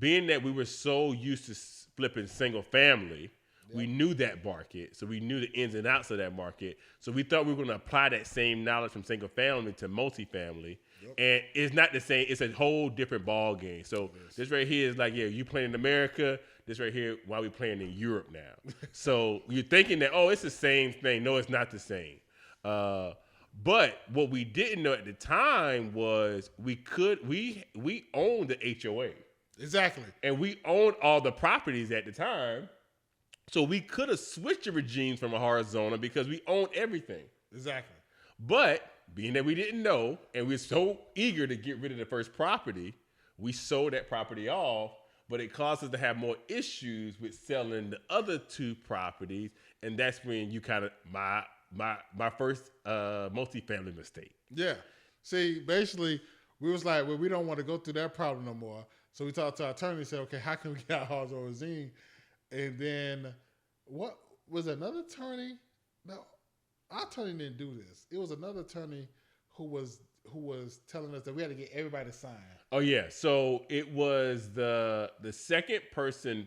being that we were so used to flipping single family, we knew that market, so we knew the ins and outs of that market. So we thought we were going to apply that same knowledge from single family to multifamily. Yep. And it's not the same. It's a whole different ball game. So this right here is like, you playing in America. This right here, why we playing in Europe now? So you're thinking that, it's the same thing. No, it's not the same. But what we didn't know at the time was we owned the HOA. Exactly. And we owned all the properties at the time. So we could have switched the regimes from a horizontal because we owned everything. Exactly. But being that we didn't know and we're so eager to get rid of the first property, we sold that property off, but it caused us to have more issues with selling the other two properties. And that's when you kind of, my first multifamily mistake. Yeah. See, basically, we was like, well, we don't want to go through that problem no more. So we talked to our attorney and said, okay, how can we get our horizontal regime? And then, what was another attorney? No, our attorney didn't do this. It was another attorney who was telling us that we had to get everybody to sign. Oh yeah, so it was the second person.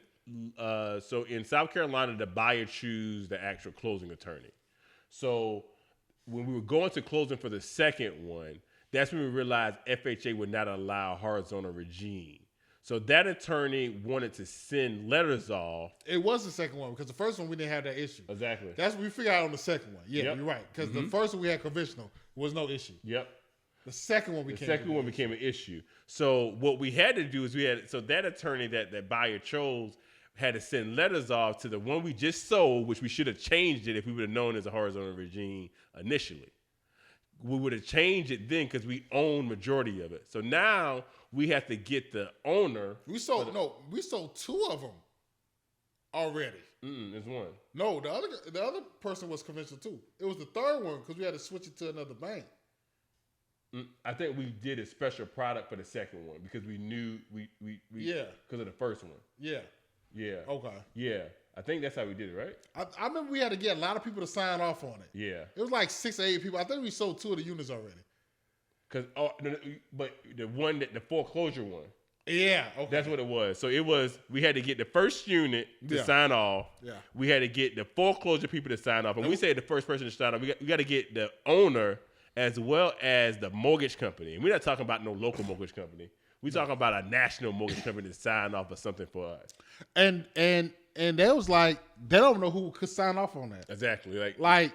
So in South Carolina, the buyer choose the actual closing attorney. So when we were going to closing for the second one, that's when we realized FHA would not allow horizontal regime. So that attorney wanted to send letters off. It was the second one because the first one we didn't have that issue. Exactly. That's what we figured out on the second one. Yeah, You're right. Because the first one we had conventional was no issue. Yep. The second one became an issue. So what we had to do is so that attorney that buyer chose had to send letters off to the one we just sold, which we should have changed it if we would have known as a horizontal regime initially. We would have changed it then because we own majority of it. So now we have to get the owner. We sold two of them already. There's one. No, the other person was conventional too. It was the third one because we had to switch it to another bank. I think we did a special product for the second one because we knew we because of the first one. Yeah. Yeah. Okay. Yeah. I think that's how we did it, right? I remember we had to get a lot of people to sign off on it. Yeah. It was like 6 or 8 people. I think we sold 2 of the units already. But the foreclosure one. Yeah. Okay. That's what it was. So we had to get the first unit to sign off. Yeah. We had to get the foreclosure people to sign off. And we say the first person to sign off, we got to get the owner as well as the mortgage company. And we're not talking about no local mortgage company. We're talking about a national mortgage company to sign off for something for us. And they was like, they don't know who could sign off on that. Exactly. Like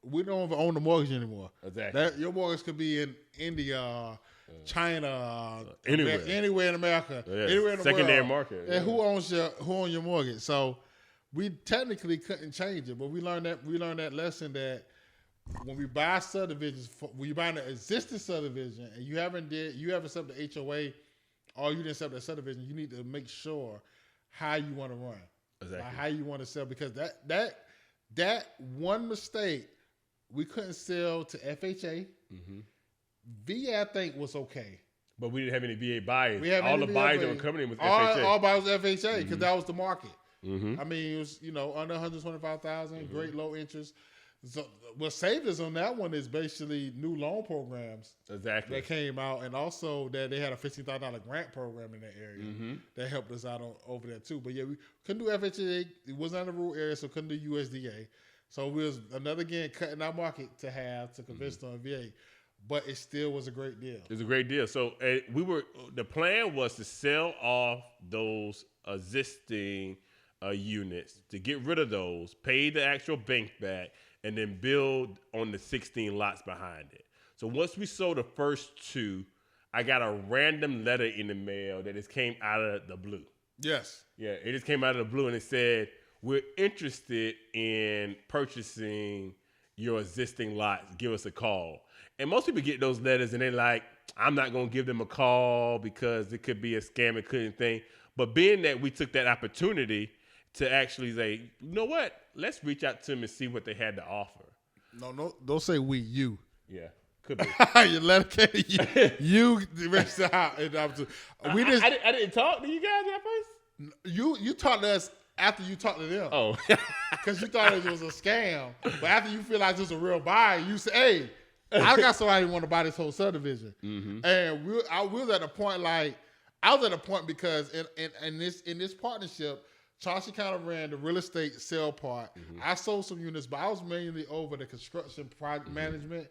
we don't even own the mortgage anymore. Exactly. Your mortgage could be in India, China, anywhere in America, anywhere in the secondary world. market. And who owns your mortgage? So we technically couldn't change it, but we learned that lesson that when we buy subdivisions, when you buy an existing subdivision and you haven't set the HOA or you didn't set the subdivision, you need to make sure how you want to run. Exactly. Like how you want to sell, because that one mistake, we couldn't sell to FHA. Mm-hmm. VA, I think, was okay. But we didn't have any VA buyers. All the buyers that were coming in was FHA. All buyers was FHA because that was the market. Mm-hmm. I mean, it was under 125,000, great low interest. So what saved us on that one is basically new loan programs that came out, and also that they had a $15,000 grant program in that area that helped us out over there too. But yeah, we couldn't do FHA. It wasn't in the rural area, so couldn't do USDA. So we was cutting our market to conventional and VA. But it still was a great deal. It was a great deal. So the plan was to sell off those existing units, to get rid of those, pay the actual bank back, and then build on the 16 lots behind it. So once we sold the first 2, I got a random letter in the mail that just came out of the blue. Yes. Yeah, it just came out of the blue, and it said, we're interested in purchasing your existing lots. Give us a call. And most people get those letters, and they're like, I'm not going to give them a call because it could be a scam and couldn't think. But being that we took that opportunity to actually say, you know what? Let's reach out to them and see what they had to offer. No, don't say we, you. Yeah, could be. You let it you reached out. I didn't talk to you guys at first? You talked to us after you talked to them. Oh. Because you thought it was a scam. But after you feel like it's a real buyer, you say, hey, I got somebody who want to buy this whole subdivision. Mm-hmm. And we was at a point like, I was at a point because in this partnership, Chauncey kind of ran the real estate sale part. Mm-hmm. I sold some units, but I was mainly over the construction project management,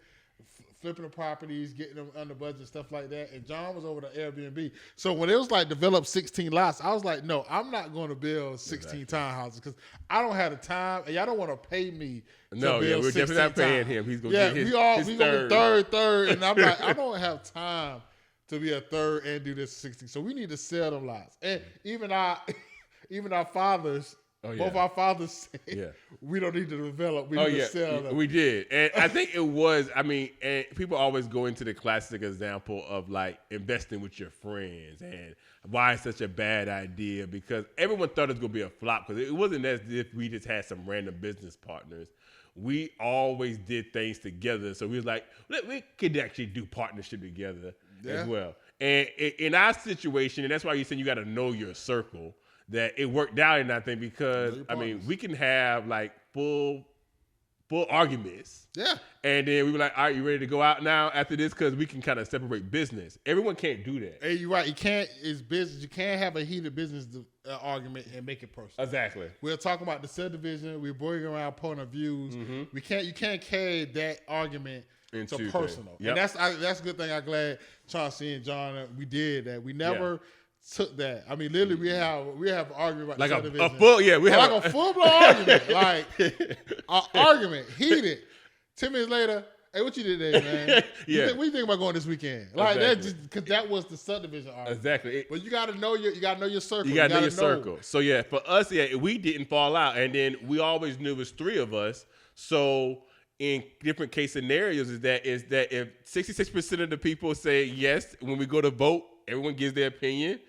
flipping the properties, getting them under budget, stuff like that. And John was over the Airbnb. So when it was like develop 16 lots, I was like, no, I'm not going to build 16 townhouses because I don't have the time, and y'all don't want to pay me. No, yeah, we're definitely not paying him. He's going to get his we going to be third, and I'm like, I don't have time to be a third and do this 16. So we need to sell them lots, and even our fathers. Both our fathers said we don't need to develop. We need to sell them. We did. And I think it was, and people always go into the classic example of like investing with your friends and why it's such a bad idea because everyone thought it was going to be a flop because it wasn't as if we just had some random business partners. We always did things together. So we was like, we could actually do partnership together as well. And in our situation, and that's why you said you got to know your circle, that it worked out in that thing because we can have like full arguments. Yeah. And then we were like, all right, you ready to go out now after this? Because we can kind of separate business. Everyone can't do that. Hey, you're right. You can't, it's business. You can't have a heated business argument and make it personal. Exactly. We're talking about the subdivision. We're bringing around point of views. Mm-hmm. You can't carry that argument into personal. Yep. And that's a good thing. I'm glad Chauncey and John, we did that. We never took that. Literally, we have argument about like the subdivision. We have a full blown argument, like an argument, heated. 10 minutes later, hey, what you did today, man? What do you think about going this weekend? Like that, just because that was the subdivision argument. Exactly. But you got to know your circle. You got to know your circle. So for us, we didn't fall out, and then we always knew it was three of us. So in different case scenarios, is that if 66% of the people say yes when we go to vote, everyone gives their opinion.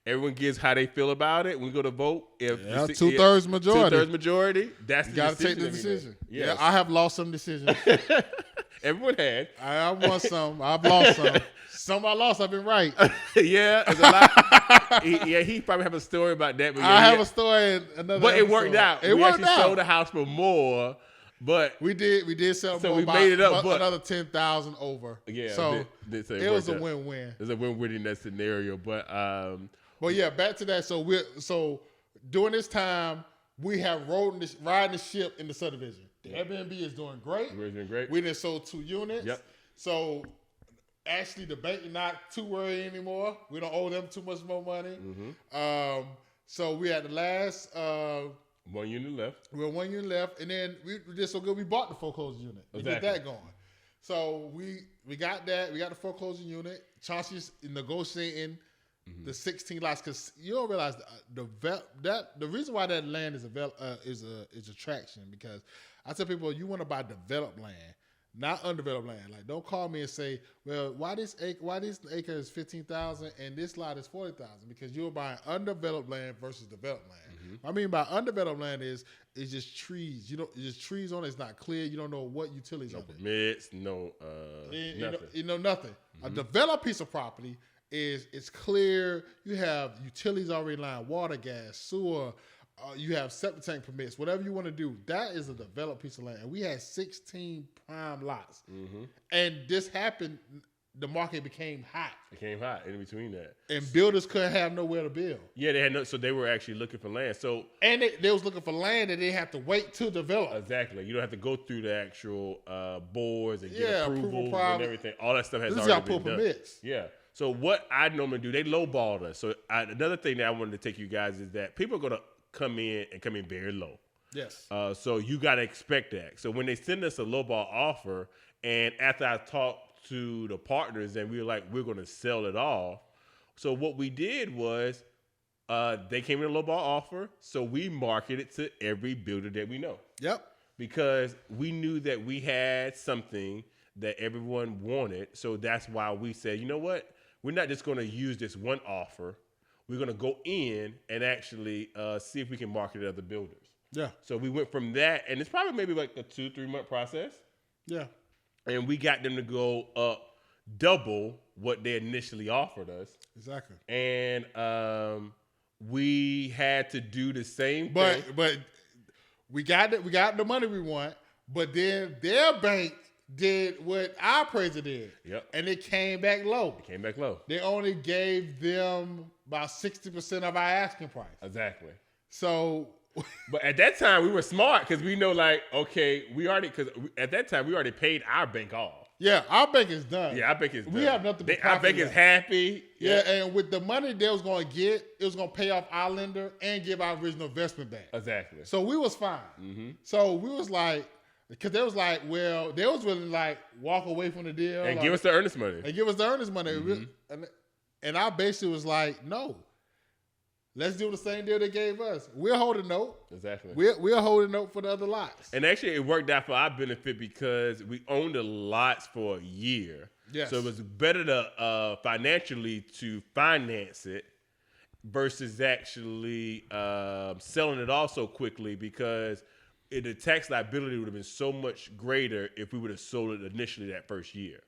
Everyone gives how they feel about it. When we go to vote, if 2/3 majority, that's the decision. You got to take the decision. Yes. Yeah, I have lost some decisions. Everyone had. I won some. I've lost some. Some I lost. I've been right. Yeah, there's a lot. He probably have a story about that. But I have a story in another. But episode. It worked out. We actually sold the house for more. But we did sell more. So we made it up. But another 10,000 over. Yeah. So it was a win-win. It was a win-win in that scenario. But yeah, back to that. So during this time, we have riding the ship in the subdivision. The Airbnb is doing great. We're doing great. We done sold 2 units. Yep. So actually, the bank is not too worried anymore. We don't owe them too much more money. Mm-hmm. So we had the last 1 unit left. We had 1 unit left, and then we did so good. We bought the foreclosure unit. We get that going. So we got that. We got the foreclosure unit. Chauncey's negotiating the 16 lots because you don't realize the reason why that land is attraction because I tell people you want to buy developed land, not undeveloped land. Like don't call me and say, well, why this acre is 15,000 and this lot is 40,000 because you're buying undeveloped land versus developed land. Mm-hmm. What I mean by undeveloped land is just trees. Just trees on it. It's not clear. You don't know what utilities on it. Permits, nothing. Nothing. Mm-hmm. A developed piece of property it's clear. You have utilities already lined, water, gas, sewer. You have septic tank permits, whatever you want to do. That is a developed piece of land. And we had 16 prime lots. Mm-hmm. And this happened, the market became hot. It became hot in between that. And builders couldn't have nowhere to build. Yeah, they had so they were actually looking for land. So and they was looking for land that they have to wait to develop. Exactly. You don't have to go through the actual boards and get approvals and everything. All that stuff has already been done. Permits. Yeah. So what I normally do, they lowballed us. So another thing that I wanted to take you guys is that people are going to come in very low. Yes. So you got to expect that. So when they send us a lowball offer, and after I talked to the partners and we were like, we're going to sell it off. So what we did was they came in a lowball offer. So we marketed to every builder that we know. Yep. Because we knew that we had something that everyone wanted. So that's why we said, you know what? We're not just going to use this one offer. We're going to go in and actually see if we can market it to other builders. Yeah. So we went from that, and it's probably maybe like a 2-3 month process. Yeah. And we got them to go up double what they initially offered us. Exactly. And we had to do the same thing. But we got it. We got the money we want. But then their bank did what our appraiser did. Yep. And it came back low. They only gave them about 60% of our asking price. Exactly. So, but at that time we were smart because we know at that time we already paid our bank off. Yeah, our bank is done. Yeah, our bank is done. We have nothing. Our bank is happy. Yeah, and with the money they was going to get, it was going to pay off our lender and give our original investment back. Exactly. So we was fine. Mm-hmm. So we was like, because they was like, well, they was willing to like walk away from the deal and give us the earnest money. Mm-hmm. And I basically was like, no. Let's do the same deal they gave us. We'll hold a note. Exactly. We'll hold a note for the other lots. And actually, it worked out for our benefit because we owned the lots for a year. Yes. So it was better to financially to finance it versus actually selling it off so quickly because the tax liability would have been so much greater if we would have sold it initially that first year.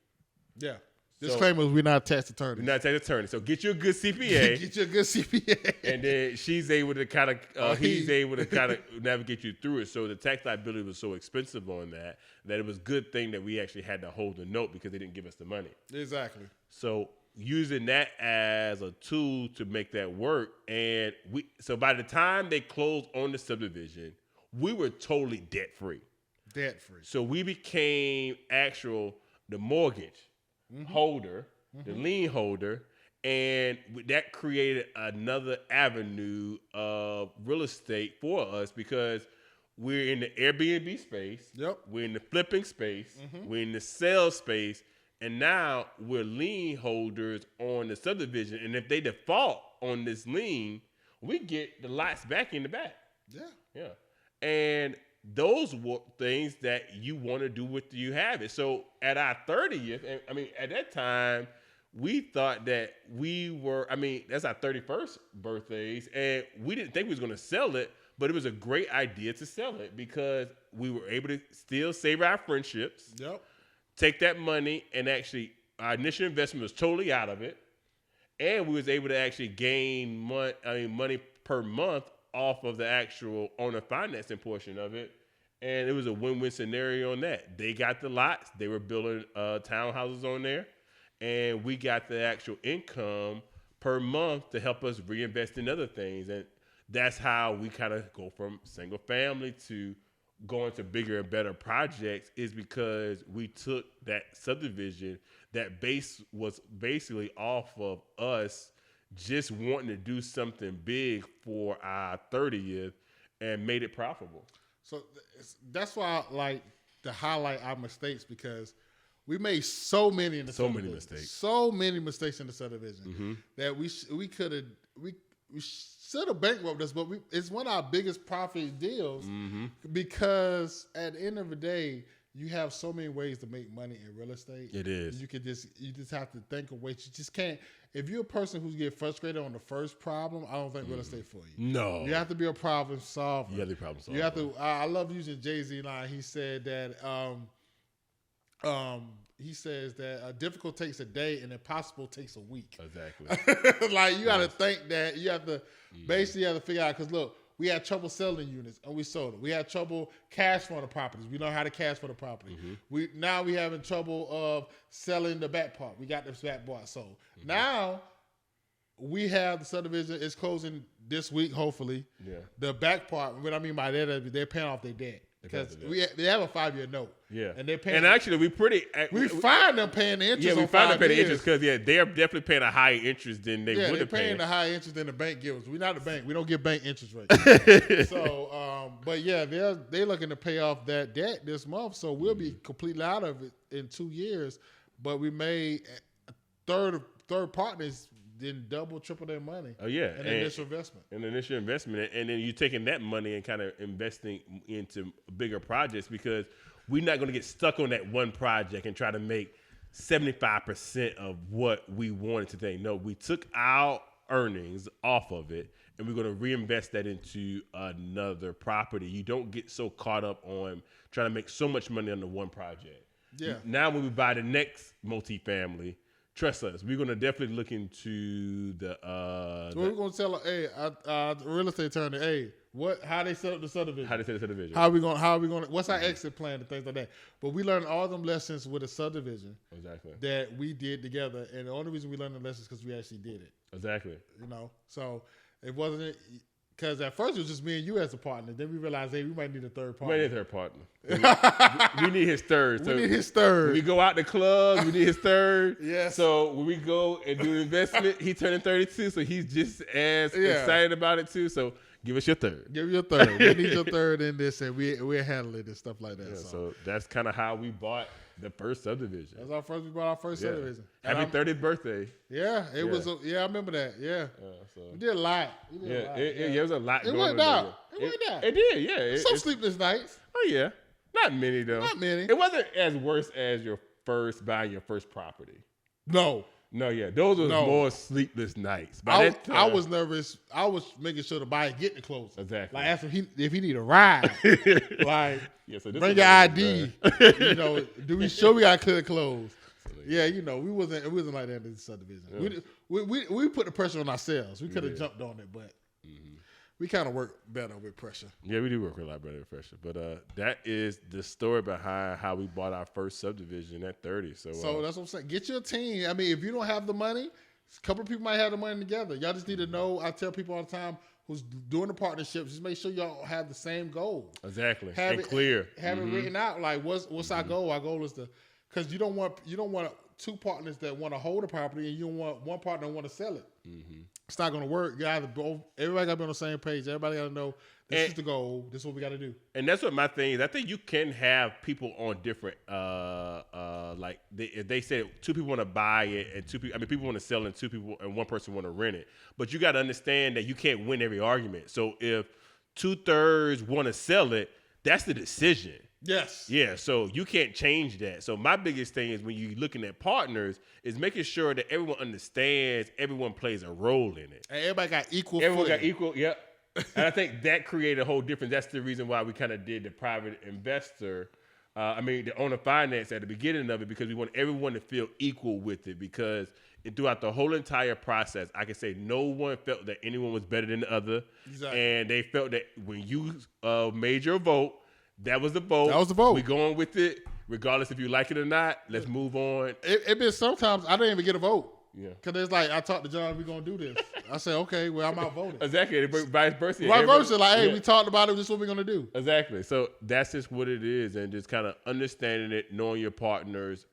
Yeah. Disclaimer: we're not tax attorneys. We're not tax attorneys. So get you a good CPA. Get you a good CPA. And then she's able to kind of, he's able to kind of navigate you through it. So the tax liability was so expensive on that it was a good thing that we actually had to hold the note because they didn't give us the money. Exactly. So using that as a tool to make that work. And so by the time they closed on the subdivision, we were totally debt free. So we became the mortgage holder, the lien holder, and that created another avenue of real estate for us because we're in the Airbnb space, we're in the flipping space, we're in the sales space, and now we're lien holders on the subdivision. And if they default on this lien, we get the lots back in the back. Yeah. And those were things that you want to do with you have it. So at our 30th, at that time, we thought that that's our 31st birthdays, and we didn't think we was going to sell it, but it was a great idea to sell it because we were able to still save our friendships, take that money, and actually our initial investment was totally out of it, and we was able to actually gain money per month off of the actual owner financing portion of it. And it was a win-win scenario on that. They got the lots. They were building townhouses on there. And we got the actual income per month to help us reinvest in other things. And that's how we kind of go from single family to going to bigger and better projects, is because we took that subdivision that base was basically off of us just wanting to do something big for our 30th and made it profitable. So that's why I like to highlight our mistakes, because we made so many in the subdivision. So many mistakes in the subdivision that we should have bankrupted us, but it's one of our biggest profit deals because at the end of the day, you have so many ways to make money in real estate. It is. You just have to think of ways. You just can't. If you're a person who's get frustrated on the first problem, I don't think real estate for you. No. You have to be a problem solver. You have to be a problem solver. You have to. I love using Jay-Z line. He said that. He says that difficult takes a day and impossible takes a week. Exactly. Like you got to think that you have to basically have to figure out, because look, we had trouble selling units and we sold it. We had trouble cash for the properties. We know how to cash for the property. We having trouble of selling the back part. We got this back part sold. Now we have the subdivision. It's closing this week, hopefully. Yeah. The back part. What I mean by that, they're paying off their debt. Because they have a 5-year note. Yeah. And they're paying. And actually, we find them paying the interest. Yeah, we on find 5 them paying the years. interest because they're definitely paying a higher interest than they would have paid. They're paying the high interest than the bank gives. We're not a bank. We don't give bank interest rates. So, but yeah, they're looking to pay off that debt this month. So we'll be completely out of it in 2 years. But we made third partners then double, triple their money. Oh yeah, and initial investment. And then you're taking that money and kind of investing into bigger projects, because we're not going to get stuck on that one project and try to make 75% of what we wanted today. No, we took our earnings off of it and we're going to reinvest that into another property. You don't get so caught up on trying to make so much money on the one project. Yeah. Now when we buy the next multifamily, trust us, we're going to definitely look into the... we're going to tell a real estate attorney, hey, How they set up the subdivision. How we going? What's our exit plan and things like that. But we learned all them lessons with a subdivision. Exactly. That we did together, and the only reason we learned the lessons because we actually did it. Exactly. So it wasn't. Because at first it was just me and you as a partner. Then we realized, hey, we might need a third partner. We need a third partner. we need his third. We need his third. When we go out to clubs, we need his third. Yes. So when we go and do investment, he turning 32, so he's just as excited about it too. So give us your third. Give your third. We need your third in this, and we're handling it and stuff like that. Yeah, so that's kind of how we bought the first subdivision. We bought our first subdivision. Happy 30th birthday. Yeah, it was. I remember that. Yeah. So. We did a lot. It was a lot. It went out. It did. Yeah. Some sleepless nights. Oh yeah, not many though. Not many. It wasn't as worse as your buying your first property. No, yeah. Those were more sleepless nights. I was nervous. I was making sure the buyer get the closing. Exactly. Like ask him if he need a ride. Like so bring your ID. Do we show we got clear close? Yeah, it wasn't like that in the subdivision. Yeah. We put the pressure on ourselves. We could have jumped on it, but we kind of work better with pressure. Yeah, we do work a lot better with pressure. But that is the story behind how we bought our first subdivision at 30. So that's what I'm saying. Get your team. I mean, if you don't have the money, a couple of people might have the money together. Y'all just need to know. I tell people all the time who's doing the partnerships, just make sure y'all have the same goal. Exactly. Have it clear. Have it written out. Like what's our goal? Our goal is because you don't want two partners that want to hold a property and you don't want one partner that want to sell it. It's not going to work. You either both. Everybody got to be on the same page. Everybody got to know this is the goal. This is what we got to do. And that's what my thing is. I think you can have people on different. If they say two people want to buy it and people want to sell it, and one person want to rent it. But you got to understand that you can't win every argument. So if 2/3 want to sell it, that's the decision. Yes. Yeah, so you can't change that. So my biggest thing is when you're looking at partners is making sure that everyone understands, everyone plays a role in it. And everybody got equal Everyone footing. got equal, yep. And I think that created a whole difference. That's the reason why we kind of did the private investor, the owner finance at the beginning of it, because we want everyone to feel equal with it, because throughout the whole entire process, I can say no one felt that anyone was better than the other. Exactly. And they felt that when you made your vote, that was the vote. That was the vote. We going with it, regardless if you like it or not. Let's move on. It been sometimes I didn't even get a vote. Yeah. Because it's like, I talked to John, we're going to do this. I said, okay, well, I'm outvoted. Exactly. Vice versa. Vice versa. Like, hey, we talked about it. This is what we're going to do. Exactly. So that's just what it is. And just kind of understanding it, knowing your partners,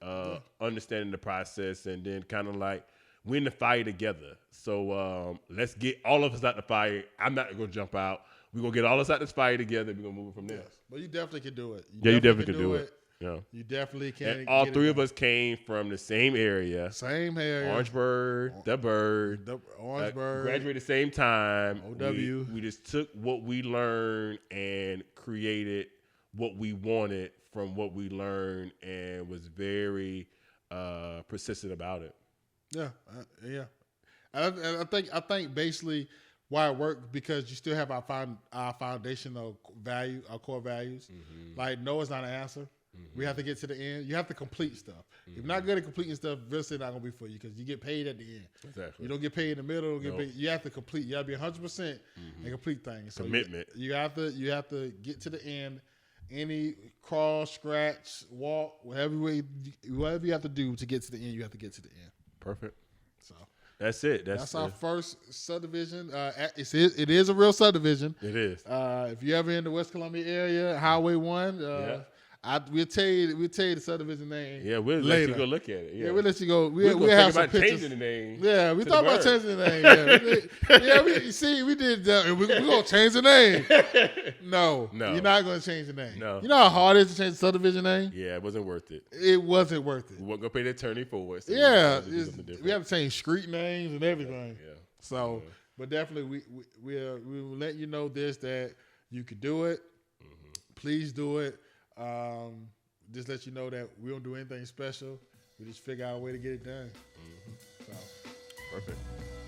understanding the process, and then kind of like, we're in the fire together. So let's get all of us out the fire. I'm not going to jump out. We're going to get all us out this fire together. We're going to move it from there. Yes. But you definitely can do it. You definitely can do it. Yeah. You definitely can. And all three of us came from the same area. Same area. Orangeburg, the Bird. Orangeburg. Graduated the same time. OW. We just took what we learned and created what we wanted from what we learned, and was very persistent about it. Yeah. Yeah. I think basically why it worked, because you still have our foundational value, our core values. Mm-hmm. Like, no is not an answer. Mm-hmm. We have to get to the end. You have to complete stuff. Mm-hmm. If you're not good at completing stuff, real estate not going to be for you, because you get paid at the end. Exactly. You don't get paid in the middle. You have to complete. You have to be 100% and complete things. So commitment. You have to get to the end. Any crawl, scratch, walk, whatever you have to do to get to the end, you have to get to the end. Perfect. So that's it. That's our first subdivision. It is a real subdivision. It is. If you're ever in the West Columbia area, Highway 1, we'll tell you the subdivision name. Yeah, we'll later. let you go look at it. Yeah, we'll let you go. We'll have some some pictures. Changing the name. Yeah, we thought about changing the name. We did that. We're going to change the name. No, you're not going to change the name. No. You know how hard it is to change the subdivision name? Yeah, it wasn't worth it. It wasn't worth it. We weren't going to pay the attorney for it. So we have to change street names and everything. Yeah. So, but definitely we will let you know that you could do it. Mm-hmm. Please do it. Just let you know that we don't do anything special. We just figure out a way to get it done. Mm-hmm. So. Perfect.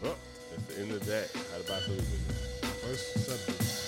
Well, that's the end of that. How to buy subdivision. First subdivision.